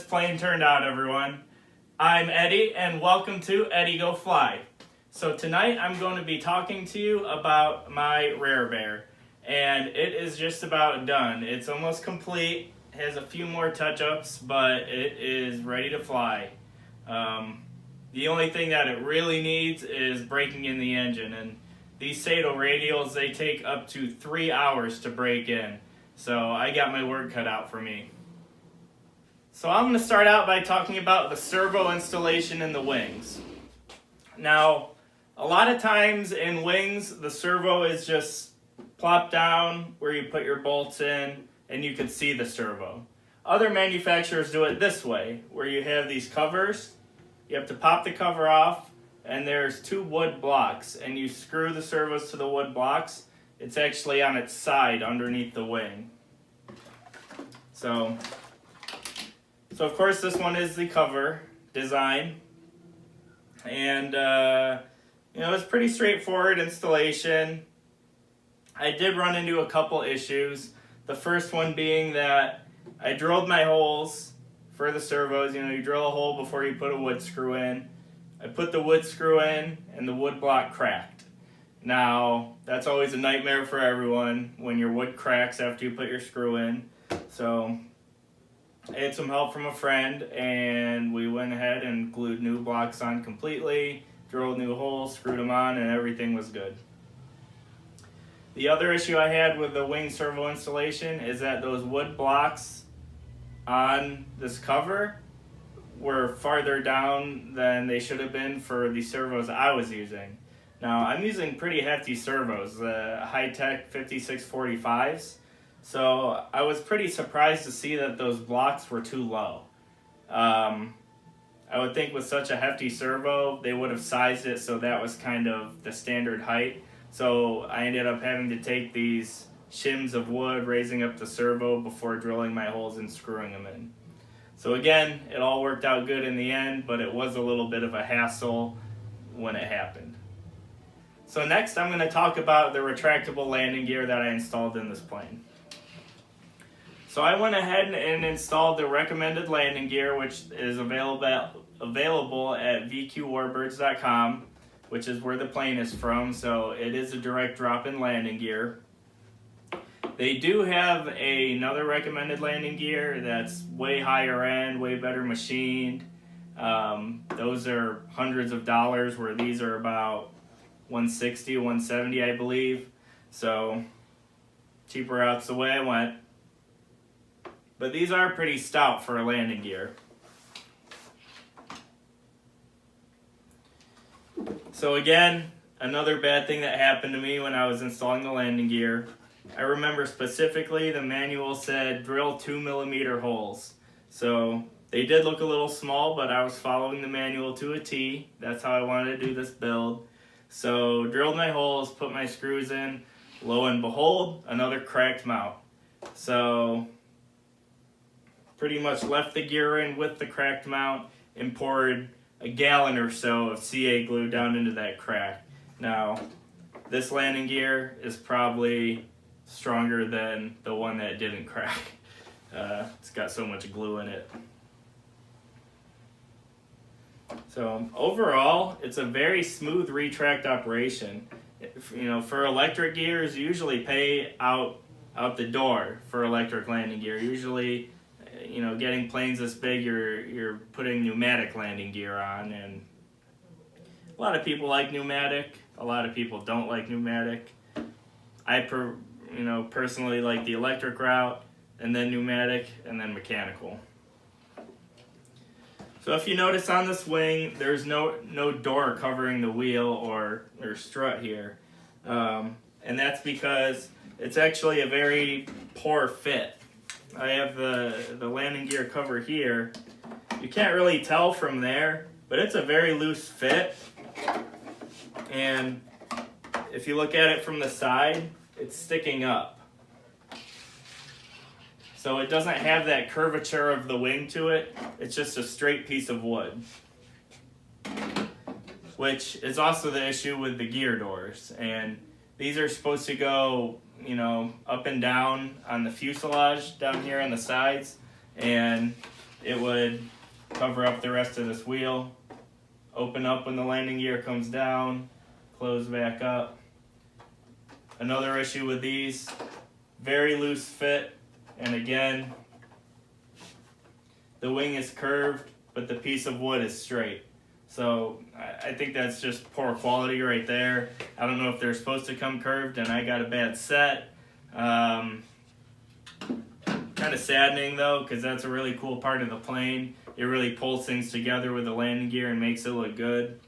this plane turned out, everyone. I'm Eddie, and welcome to EddieGoFly. So tonight I'm going to be talking to you about my Rare Bear, and it is just about done. It's almost complete, has a few more touch-ups, but it is ready to fly. The only thing that it really needs is breaking in the engine, and these Servo radials, they take up to 3 hours to break in, so I got my work cut out for me. So I'm going to start out by talking about the servo installation in the wings. Now, a lot of times in wings, the servo is just plopped down where you put your bolts in and you can see the servo. Other manufacturers do it this way, where you have these covers. You have to pop the cover off, and there's 2 wood blocks, and you screw the servos to the wood blocks. It's actually on its side underneath the wing. So of course this one is the cover design, and it's pretty straightforward installation. I did run into a couple issues. The first one being that I drilled my holes for the servos. You drill a hole before you put a wood screw in. I put the wood screw in and the wood block cracked. Now that's always a nightmare for everyone when your wood cracks after you put your screw in. So I had some help from a friend, and we went ahead and glued new blocks on completely, drilled new holes, screwed them on, and everything was good. The other issue I had with the wing servo installation is that those wood blocks on this cover were farther down than they should have been for the servos I was using. Now, I'm using pretty hefty servos, the high-tech 5645s. So I was pretty surprised to see that those blocks were too low. I would think with such a hefty servo, they would have sized it so that was kind of the standard height. So I ended up having to take these shims of wood, raising up the servo before drilling my holes and screwing them in. So again, it all worked out good in the end, but it was a little bit of a hassle when it happened. So next I'm going to talk about the retractable landing gear that I installed in this plane. So I went ahead and installed the recommended landing gear, which is available at VQWarbirds.com, which is where the plane is from, so it is a direct drop-in landing gear. They do have another recommended landing gear that's way higher end, way better machined. Those are hundreds of dollars, where these are about $160, $170, I believe. So cheaper route's the way I went. But these are pretty stout for a landing gear. So again, another bad thing that happened to me when I was installing the landing gear. I remember specifically the manual said drill 2mm holes. So they did look a little small, but I was following the manual to a T. That's how I wanted to do this build. So drilled my holes, put my screws in. Lo and behold, another cracked mount. So pretty much left the gear in with the cracked mount and poured a gallon or so of CA glue down into that crack. Now, this landing gear is probably stronger than the one that didn't crack. It's got so much glue in it. So overall, it's a very smooth retract operation. For electric gears, you usually pay out the door for electric landing gear. Usually, getting planes this big, you're putting pneumatic landing gear on, and a lot of people like pneumatic. A lot of people don't like pneumatic. I personally like the electric route, and then pneumatic, and then mechanical. So if you notice on this wing, there's no door covering the wheel or strut here, and that's because it's actually a very poor fit. I have the landing gear cover here. You can't really tell from there, but it's a very loose fit. And if you look at it from the side, it's sticking up. So it doesn't have that curvature of the wing to it. It's just a straight piece of wood, which is also the issue with the gear doors. And these are supposed to go up and down on the fuselage down here on the sides, and it would cover up the rest of this wheel, open up when the landing gear comes down, close back up. Another issue with these, very loose fit, and again, the wing is curved, but the piece of wood is straight. So I think that's just poor quality right there. I don't know if they're supposed to come curved, and I got a bad set. Kind of saddening though, because that's a really cool part of the plane. It really pulls things together with the landing gear and makes it look good.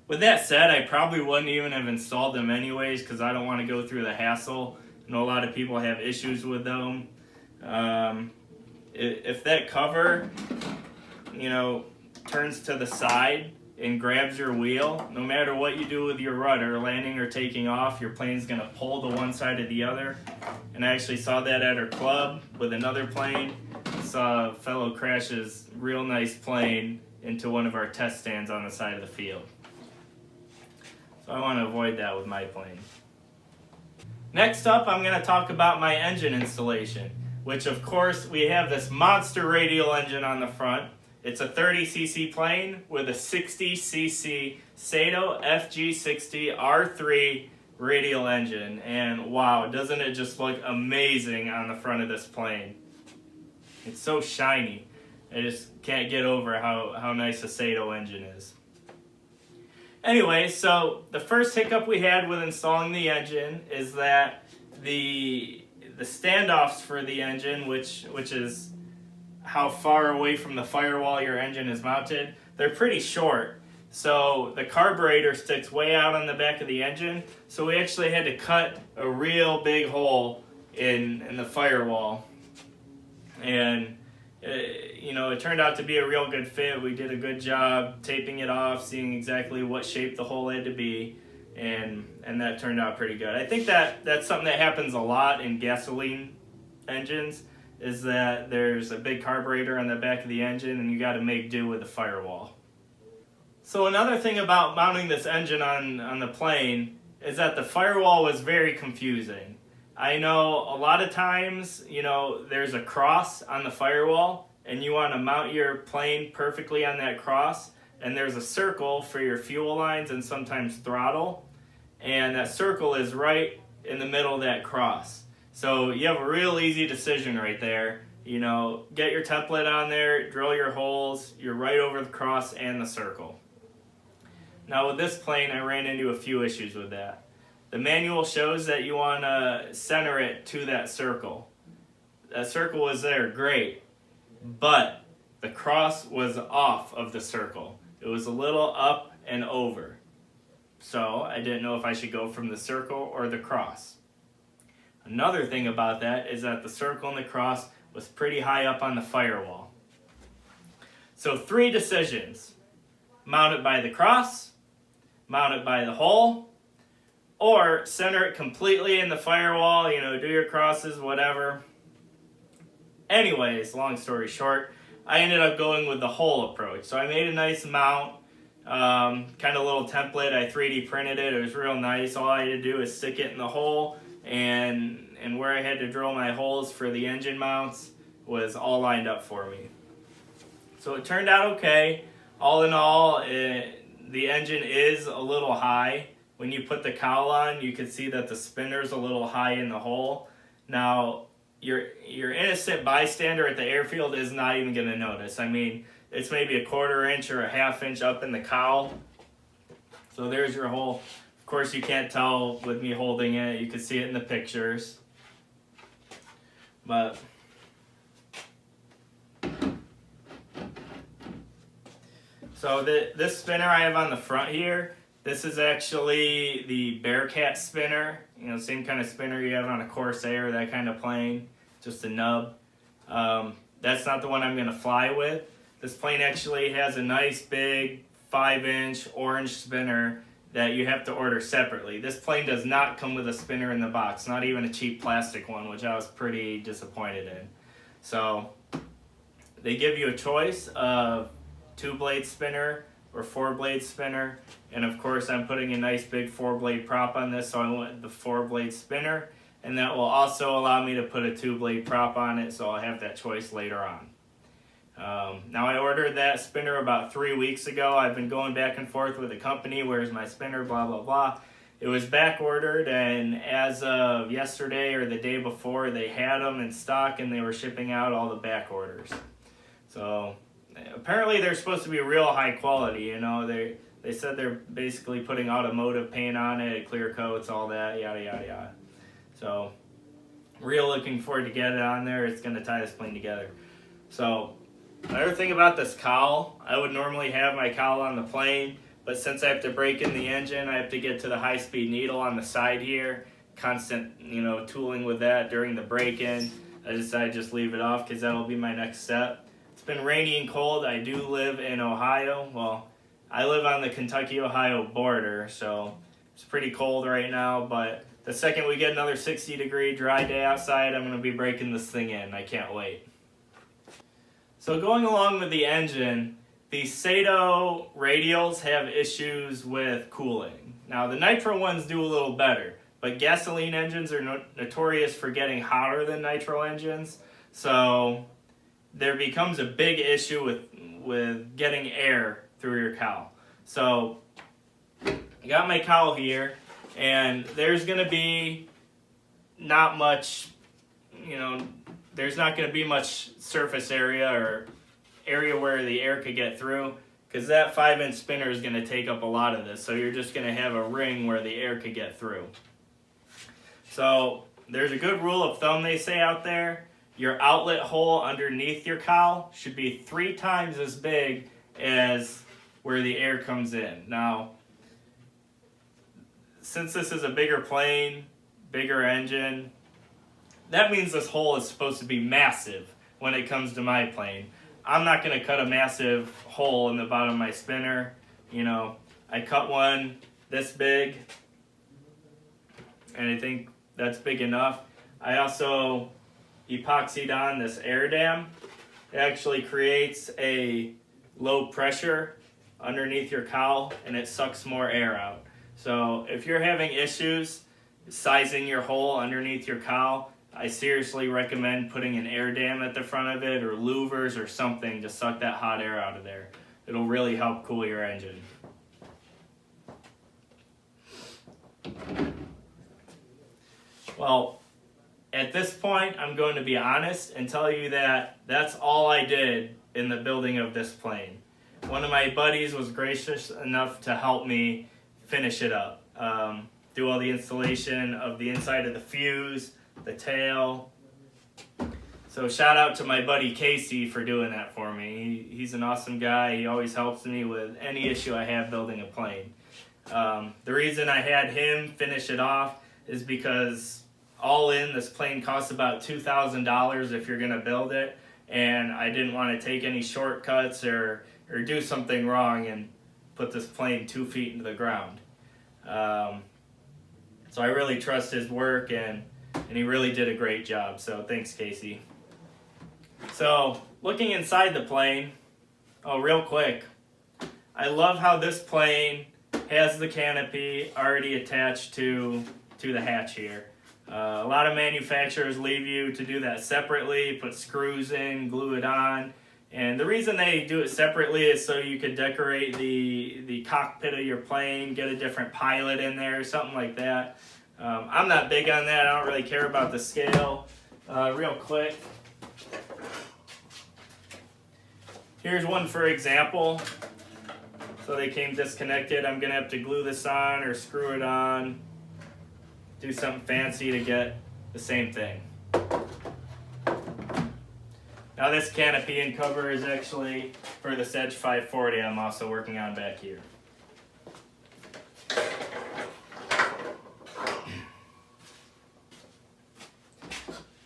With that said, I probably wouldn't even have installed them anyways, because I don't want to go through the hassle. I know a lot of people have issues with them. If that cover, turns to the side and grabs your wheel, no matter what you do with your rudder, landing or taking off, your plane's going to pull to one side or the other. And I actually saw that at our club with another plane. I saw a fellow crash his real nice plane into one of our test stands on the side of the field. So I want to avoid that with my plane. Next up, I'm going to talk about my engine installation, which of course we have this monster radial engine on the front. It's a 30cc plane with a 60cc Servo FG60 R3 radial engine, and wow, doesn't it just look amazing on the front of this plane? It's so shiny. I just can't get over how nice a Servo engine is. Anyway, so the first hiccup we had with installing the engine is that the standoffs for the engine, which is how far away from the firewall your engine is mounted, they're pretty short. So the carburetor sticks way out on the back of the engine, so we actually had to cut a real big hole in the firewall. And it turned out to be a real good fit. We did a good job taping it off, seeing exactly what shape the hole had to be, and that turned out pretty good. I think that's something that happens a lot in gasoline engines, is that there's a big carburetor on the back of the engine and you got to make do with the firewall. So another thing about mounting this engine on the plane is that the firewall was very confusing. I know a lot of times, there's a cross on the firewall and you want to mount your plane perfectly on that cross, and there's a circle for your fuel lines and sometimes throttle, and that circle is right in the middle of that cross. So you have a real easy decision right there. Get your template on there, drill your holes, you're right over the cross and the circle. Now with this plane, I ran into a few issues with that. The manual shows that you want to center it to that circle. That circle was there, great, but the cross was off of the circle. It was a little up and over. So I didn't know if I should go from the circle or the cross. Another thing about that is that the circle and the cross was pretty high up on the firewall. So 3 decisions: mount it by the cross, mount it by the hole, or center it completely in the firewall, do your crosses, whatever. Anyways, long story short, I ended up going with the hole approach. So I made a nice mount, kind of little template. I 3D printed it. It was real nice. All I had to do is stick it in the hole, and where I had to drill my holes for the engine mounts was all lined up for me. So it turned out okay. All in all, the engine is a little high. When you put the cowl on, you can see that the spinner's a little high in the hole. Now, your innocent bystander at the airfield is not even going to notice. I mean, it's maybe a 1/4 inch or a 1/2 inch up in the cowl. So there's your hole. Of course, you can't tell with me holding it. You can see it in the pictures. But so this spinner I have on the front here, this is actually the Bearcat spinner. Same kind of spinner you have on a Corsair, that kind of plane, just a nub. That's not the one I'm going to fly with. This plane actually has a nice big 5-inch orange spinner that you have to order separately. This plane does not come with a spinner in the box, not even a cheap plastic one, which I was pretty disappointed in. So they give you a choice of 2-blade spinner or 4-blade spinner, and of course I'm putting a nice big 4-blade prop on this, so I went with the 4-blade spinner, and that will also allow me to put a 2-blade prop on it, so I'll have that choice later on. Now I ordered that spinner about 3 weeks ago. I've been going back and forth with the company, where's my spinner, blah, blah, blah. It was back ordered, and as of yesterday or the day before, they had them in stock and they were shipping out all the back orders. So apparently they're supposed to be real high quality, you know. They said they're basically putting automotive paint on it, clear coats, all that, yada, yada, yada. So real looking forward to get it on there. It's going to tie this plane together. So another thing about this cowl, I would normally have my cowl on the plane, but since I have to break in the engine, I have to get to the high-speed needle on the side here. Constant, you know, tooling with that during the break-in. I decided to just leave it off because that'll be my next step. It's been rainy and cold. I do live in Ohio. Well, I live on the Kentucky-Ohio border, so it's pretty cold right now, but the second we get another 60-degree dry day outside, I'm going to be breaking this thing in. I can't wait. So going along with the engine, the Servo radials have issues with cooling. Now the nitro ones do a little better, but gasoline engines are notorious for getting hotter than nitro engines. So there becomes a big issue with getting air through your cowl. So I got my cowl here, and there's going to be not much, you know, there's not going to be much surface area or area where the air could get through, because that 5-inch spinner is going to take up a lot of this. So you're just going to have a ring where the air could get through. So there's a good rule of thumb they say out there. Your outlet hole underneath your cowl should be 3 times as big as where the air comes in. Now, since this is a bigger plane, bigger engine, that means this hole is supposed to be massive when it comes to my plane. I'm not going to cut a massive hole in the bottom of my spinner. You know, I cut one this big, and I think that's big enough. I also epoxied on this air dam. It actually creates a low pressure underneath your cowl, and it sucks more air out. So if you're having issues sizing your hole underneath your cowl, I seriously recommend putting an air dam at the front of it, or louvers or something to suck that hot air out of there. It'll really help cool your engine. Well, at this point, I'm going to be honest and tell you that that's all I did in the building of this plane. One of my buddies was gracious enough to help me finish it up. Do all the installation of the inside of the fuse, the tail. So shout out to my buddy Casey for doing that for me. He's an awesome guy. He always helps me with any issue I have building a plane. The reason I had him finish it off is because all in, this plane costs about $2,000 if you're going to build it, and I didn't want to take any shortcuts or do something wrong and put this plane 2 feet into the ground. So I really trust his work, and he really did a great job, so thanks, Casey. So looking inside the plane, real quick, I love how this plane has the canopy already attached to the hatch here. A lot of manufacturers leave you to do that separately, put screws in, glue it on. And the reason they do it separately is so you could decorate the cockpit of your plane, get a different pilot in there, something like that. I'm not big on that. I don't really care about the scale. Real quick, here's one for example. So they came disconnected. I'm going to have to glue this on or screw it on, do something fancy to get the same thing. Now this canopy and cover is actually for the Edge 540 I'm also working on back here.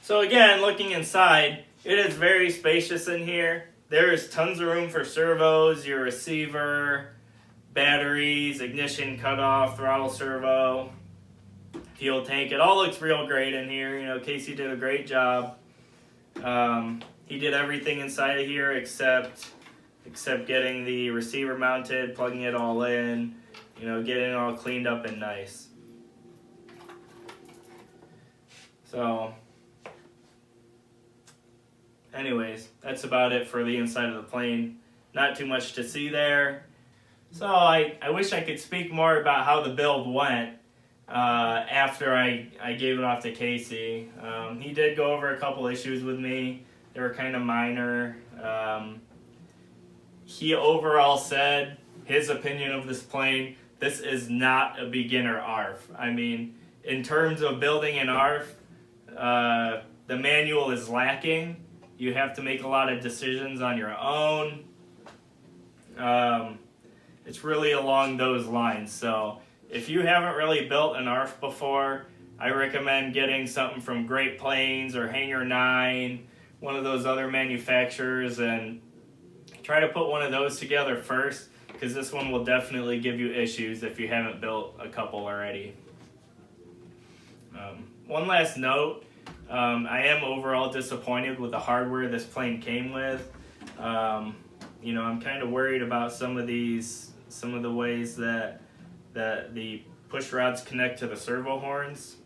So again, looking inside, it is very spacious in here. There is tons of room for servos, your receiver, batteries, ignition cutoff, throttle servo, fuel tank. It all looks real great in here. You know, Casey did a great job. He did everything inside of here except getting the receiver mounted, plugging it all in, you know, getting it all cleaned up and nice. So anyways, that's about it for the inside of the plane. Not too much to see there. So I wish I could speak more about how the build went after I gave it off to Casey. He did go over a couple issues with me. They were kind of minor. He overall said his opinion of this plane, this is not a beginner ARF. I mean, in terms of building an ARF, the manual is lacking. You have to make a lot of decisions on your own. It's really along those lines. So if you haven't really built an ARF before, I recommend getting something from Great Plains or Hangar 9, one of those other manufacturers, and try to put one of those together first, because this one will definitely give you issues if you haven't built a couple already. One last note, I am overall disappointed with the hardware this plane came with. You know, I'm kind of worried about some of the ways that the push rods connect to the servo horns.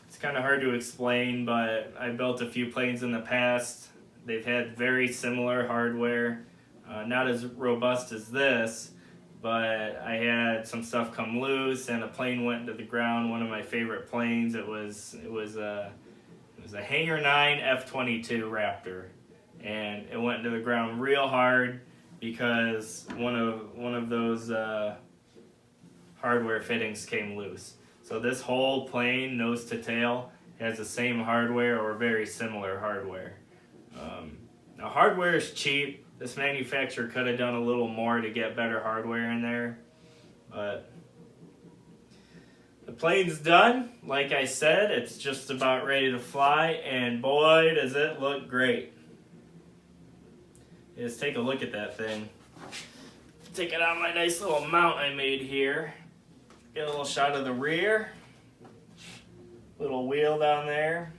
It's kind of hard to explain, but I built a few planes in the past. They've had very similar hardware, not as robust as this, but I had some stuff come loose and a plane went into the ground. One of my favorite planes. It was a Hangar 9 F-22 Raptor, and it went into the ground real hard because one of those hardware fittings came loose. So this whole plane, nose to tail, has the same hardware or very similar hardware. Now hardware is cheap. This manufacturer could have done a little more to get better hardware in there, but the plane's done. Like I said, it's just about ready to fly, and boy, does it look great. Just take a look at that thing. Take it on my nice little mount I made here. Get a little shot of the rear. Little wheel down there.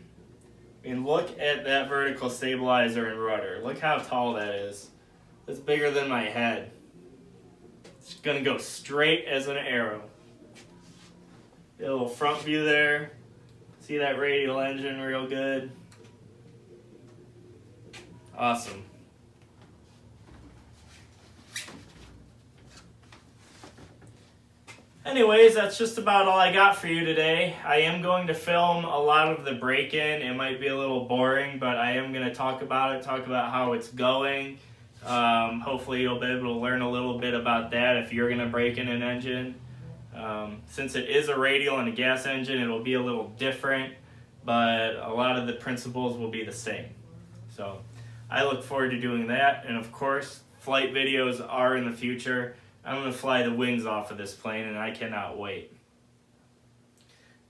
And look at that vertical stabilizer and rudder. Look how tall that is. It's bigger than my head. It's gonna go straight as an arrow. Get a little front view there. See that radial engine real good. Awesome. Anyways, that's just about all I got for you today. I am going to film a lot of the break-in. It might be a little boring, but I am going to talk about how it's going. Hopefully you'll be able to learn a little bit about that if you're going to break in an engine. Since it is a radial and a gas engine, it will be a little different, but a lot of the principles will be the same. So I look forward to doing that, and of course, flight videos are in the future. I'm going to fly the wings off of this plane, and I cannot wait.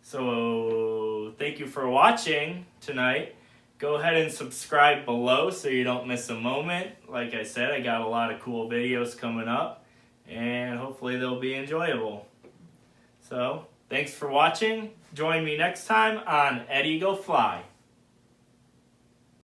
So thank you for watching tonight. Go ahead and subscribe below so you don't miss a moment. Like I said, I got a lot of cool videos coming up, and hopefully they'll be enjoyable. So thanks for watching. Join me next time on EddieGoFly.